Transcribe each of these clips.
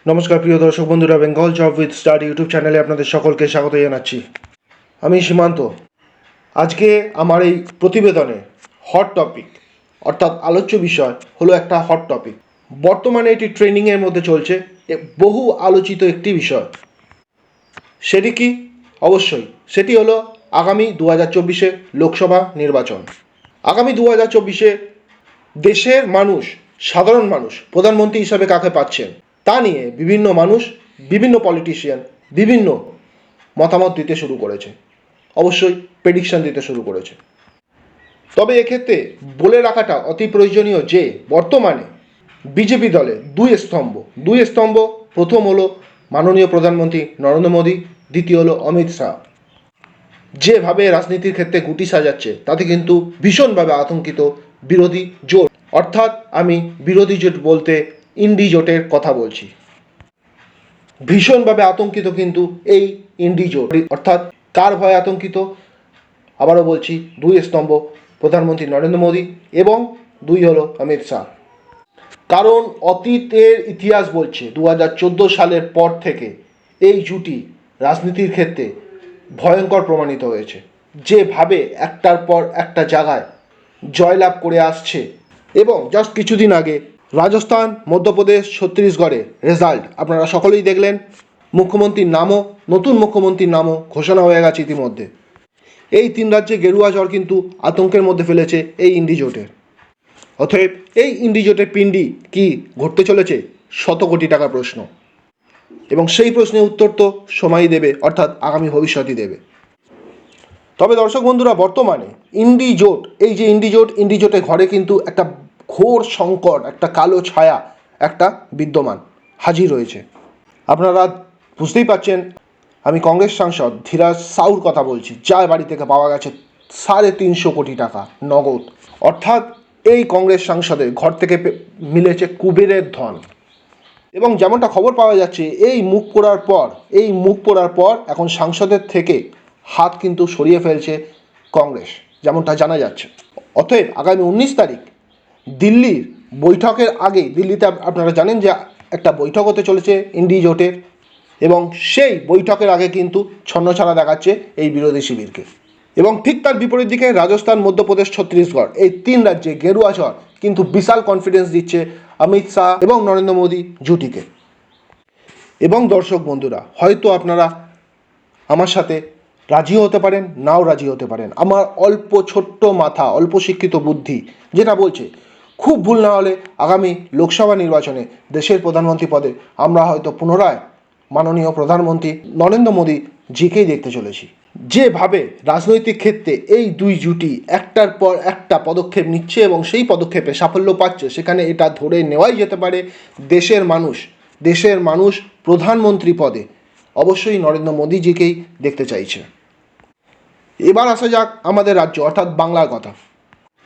নমস্কার প্রিয় দর্শক বন্ধুরা, Bengal job with star YouTube চ্যানেলে আপনাদের সকলকে স্বাগত জানাচ্ছি। আমি সীমান্ত। আজকে আমার এই প্রতিবেদনে হট টপিক অর্থাৎ আলোচ্য বিষয় হলো একটা হট টপিক। বর্তমানে এটি ট্রেন্ডিংয়ের মধ্যে চলছে, বহু আলোচিত একটি বিষয়। সেটি কি? অবশ্যই সেটি হলো আগামী 2024 লোকসভা নির্বাচন। আগামী 2024 দেশের মানুষ, সাধারণ মানুষ প্রধানমন্ত্রী হিসাবে কাকে পাচ্ছেন তা নিয়ে বিভিন্ন মানুষ, বিভিন্ন পলিটিশিয়ান বিভিন্ন মতামত দিতে শুরু করেছে, অবশ্যই প্রেডিকশন দিতে শুরু করেছে। তবে এক্ষেত্রে বলে রাখাটা অতি প্রয়োজনীয় যে বর্তমানে বিজেপি দলে দুই স্তম্ভ। প্রথম হলো মাননীয় প্রধানমন্ত্রী নরেন্দ্র মোদী, দ্বিতীয় হলো অমিত শাহ। যেভাবে রাজনীতির ক্ষেত্রে গুটি সাজাচ্ছে তাতে কিন্তু ভীষণভাবে আতঙ্কিত বিরোধী জোট, অর্থাৎ আমি বিরোধী জোট বলতে ইন্ডি জোটের কথা বলছি। ভীষণভাবে আতঙ্কিত কিন্তু এই ইন্ডি জোট, অর্থাৎ কার ভয়ে আতঙ্কিত? আবারও বলছি, দুই স্তম্ভ প্রধানমন্ত্রী নরেন্দ্র মোদী এবং দুই হলো অমিত শাহ। কারণ অতীতের ইতিহাস বলছে 2014 সালের পর থেকে এই জুটি রাজনীতির ক্ষেত্রে ভয়ঙ্কর প্রমাণিত হয়েছে। যেভাবে একটার পর একটা জায়গায় জয়লাভ করে আসছে, এবং জাস্ট কিছুদিন আগে রাজস্থান, মধ্যপ্রদেশ, ছত্তিশগড়ে রেজাল্ট আপনারা সকলেই দেখলেন। মুখ্যমন্ত্রীর নামও, নতুন মুখ্যমন্ত্রীর নামও ঘোষণা হয়ে গেছে ইতিমধ্যে। এই তিন রাজ্যে গেরুয়া জ্বর কিন্তু আতঙ্কের মধ্যে ফেলেছে এই ইন্ডি জোটের। অতএব এই ইন্ডি জোটের পিণ্ডি কি ঘটতে চলেছে? শত কোটি টাকা প্রশ্ন, এবং সেই প্রশ্নের উত্তর তো সময়ই দেবে, অর্থাৎ আগামী ভবিষ্যতই দেবে। তবে দর্শক বন্ধুরা, বর্তমানে ইন্ডি জোট, এই যে ইন্ডি জোটের ঘরে কিন্তু একটা ঘোর সংকট, একটা কালো ছায়া একটা বিদ্যমান হাজির হয়েছে। আপনারা বুঝতেই পারছেন, আমি কংগ্রেস সাংসদ ধীরাজ সাউর কথা বলছি, যার বাড়ি থেকে পাওয়া গেছে 350 কোটি টাকা নগদ। অর্থাৎ এই কংগ্রেস সাংসদের ঘর থেকে মিলেছে কুবেরের ধন। এবং যেমনটা খবর পাওয়া যাচ্ছে, এই মুখ পোড়ার পর এখন সাংসদের থেকে হাত কিন্তু সরিয়ে ফেলছে কংগ্রেস, যেমনটা জানা যাচ্ছে। অতএব আগামী 19 তারিখ দিল্লির বৈঠকের আগে, দিল্লিতে আপনারা জানেন যে একটা বৈঠক হতে চলেছে ইন্ডি জোটের, এবং সেই বৈঠকের আগে কিন্তু ছন্নছাড়া দেখাচ্ছে এই বিরোধী শিবিরকে। এবং ঠিক তার বিপরীত দিকে রাজস্থান, মধ্যপ্রদেশ, ছত্তিশগড়, এই তিন রাজ্যে গেরুয়া ঝড় কিন্তু বিশাল কনফিডেন্স দিচ্ছে অমিত শাহ এবং নরেন্দ্র মোদী জুটিকে। এবং দর্শক বন্ধুরা, হয়তো আপনারা আমার সাথে রাজি হতে পারেন, নাও রাজি হতে পারেন। আমার অল্প ছোট্ট মাথা, অল্প শিক্ষিত বুদ্ধি যেটা বলছে, খুব ভুল না হলে আগামী লোকসভা নির্বাচনে দেশের প্রধানমন্ত্রী পদে আমরা হয়তো পুনরায় মাননীয় প্রধানমন্ত্রী নরেন্দ্র মোদী জিকেই দেখতে চলেছি। যেভাবে রাজনৈতিক ক্ষেত্রে এই দুই জুটি একটার পর একটা পদক্ষেপ নিচ্ছে এবং সেই পদক্ষেপে সাফল্য পাচ্ছে, সেখানে এটা ধরে নেওয়াই যেতে পারে দেশের মানুষ প্রধানমন্ত্রী পদে অবশ্যই নরেন্দ্র মোদীজিকেই দেখতে চাইছে। এবার আসা যাক আমাদের রাজ্য অর্থাৎ বাংলার কথা।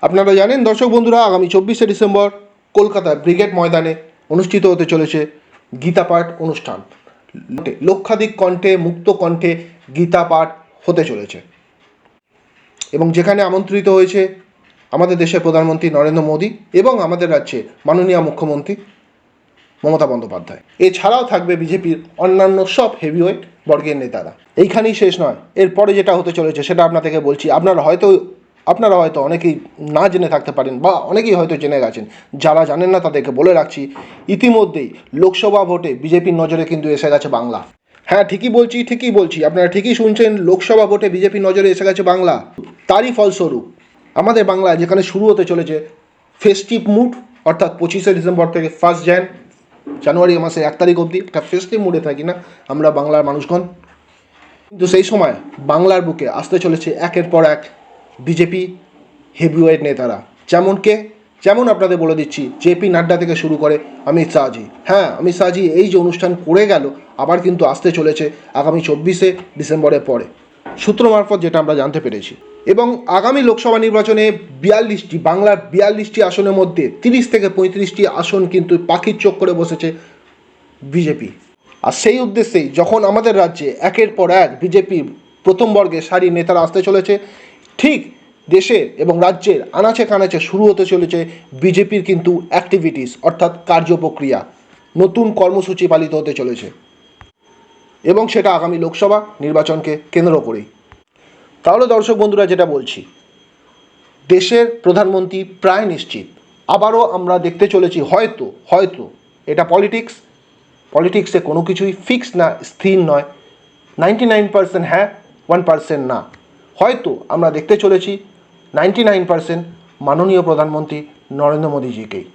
আপনারা জানেন দর্শক বন্ধুরা, আগামী 24শে ডিসেম্বর কলকাতার ব্রিগেড ময়দানে অনুষ্ঠিত হতে চলেছে গীতা পাঠ অনুষ্ঠান। লক্ষাধিক কণ্ঠে, মুক্ত কণ্ঠে গীতা পাঠ হতে চলেছে, এবং যেখানে আমন্ত্রিত হয়েছে আমাদের দেশের প্রধানমন্ত্রী নরেন্দ্র মোদী এবং আমাদের রাজ্যে মাননীয় মুখ্যমন্ত্রী মমতা বন্দ্যোপাধ্যায়। এছাড়াও থাকবে বিজেপির অন্যান্য সব হেভিওয়েট বর্গের নেতারা। এইখানেই শেষ নয়, এরপরে যেটা হতে চলেছে সেটা আপনাদেরকে বলছি। আপনারা হয়তো অনেকেই না জেনে থাকতে পারেন, বা অনেকেই হয়তো জেনে গেছেন। যারা জানেন না তাদেরকে বলে রাখছি, ইতিমধ্যেই লোকসভা ভোটে বিজেপির নজরে কিন্তু এসে গেছে বাংলা। হ্যাঁ, ঠিকই বলছি, আপনারা ঠিকই শুনছেন, লোকসভা ভোটে বিজেপির নজরে এসে গেছে বাংলা। তারই ফলস্বরূপ আমাদের বাংলায় যেখানে শুরু হতে চলেছে ফেস্টিভ মুড, অর্থাৎ 25শে ডিসেম্বর থেকে 1 জানুয়ারি মাসের 1 তারিখ অবধি একটা ফেস্টিভ মুডে থাকি না আমরা বাংলার মানুষগণ, কিন্তু সেই সময় বাংলার বুকে আসতে চলেছে একের পর এক বিজেপি হেভিওয়েট নেতারা। যেমন আপনাদের বলে দিচ্ছি, জেপি নাড্ডা থেকে শুরু করে অমিত শাহজি। হ্যাঁ, অমিত শাহজি এই যে অনুষ্ঠান করে গেল, আবার কিন্তু আসতে চলেছে আগামী 24শে ডিসেম্বরের পরে, সূত্র মারফত যেটা আমরা জানতে পেরেছি। এবং আগামী লোকসভা নির্বাচনে বাংলার 42টি আসনের মধ্যে 30 থেকে 35টি আসন কিন্তু পাখির চোখ করে বসেছে বিজেপি। আর সেই উদ্দেশ্যেই যখন আমাদের রাজ্যে একের পর এক বিজেপির প্রথম বর্গের সারির নেতারা আসতে চলেছে, ঠিক দেশের এবং রাজ্যের আনাচে কানাচে শুরু হতে চলেছে বিজেপির কিন্তু অ্যাক্টিভিটিস, অর্থাৎ কার্যপ্রক্রিয়া। নতুন কর্মসূচি পালিত হতে চলেছে এবং সেটা আগামী লোকসভা নির্বাচনকে কেন্দ্র করেই। তাহলে দর্শক বন্ধুরা, যেটা বলছি, দেশের প্রধানমন্ত্রী প্রায় নিশ্চিত। আবারও আমরা দেখতে চলেছি হয়তো এটা পলিটিক্সে কোনো কিছুই ফিক্স না, স্থির নয়। 99% হ্যাঁ, 1% না। হয়তো আমরা দেখতে চলেছি 99% মাননীয় প্রধানমন্ত্রী নরেন্দ্র মোদীজিকেই।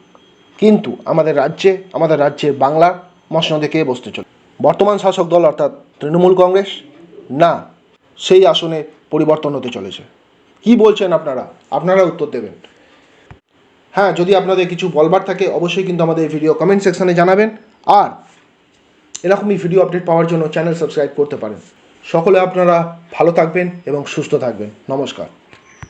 কিন্তু আমাদের রাজ্যে বাংলার মসনদে কে বসতে চলে? বর্তমান শাসক দল অর্থাৎ তৃণমূল কংগ্রেস, না সেই আসনে পরিবর্তন হতে চলেছে? কি বলছেন আপনারা উত্তর দেবেন। হ্যাঁ, যদি আপনাদের কিছু বলবার থাকে অবশ্যই কিন্তু আমাদের ভিডিও কমেন্ট সেকশনে জানাবেন। আর এরকমই ভিডিও আপডেট পাওয়ার জন্য চ্যানেল সাবস্ক্রাইব করতে পারেন। সকলে আপনারা ভালো থাকবেন এবং সুস্থ থাকবেন। নমস্কার।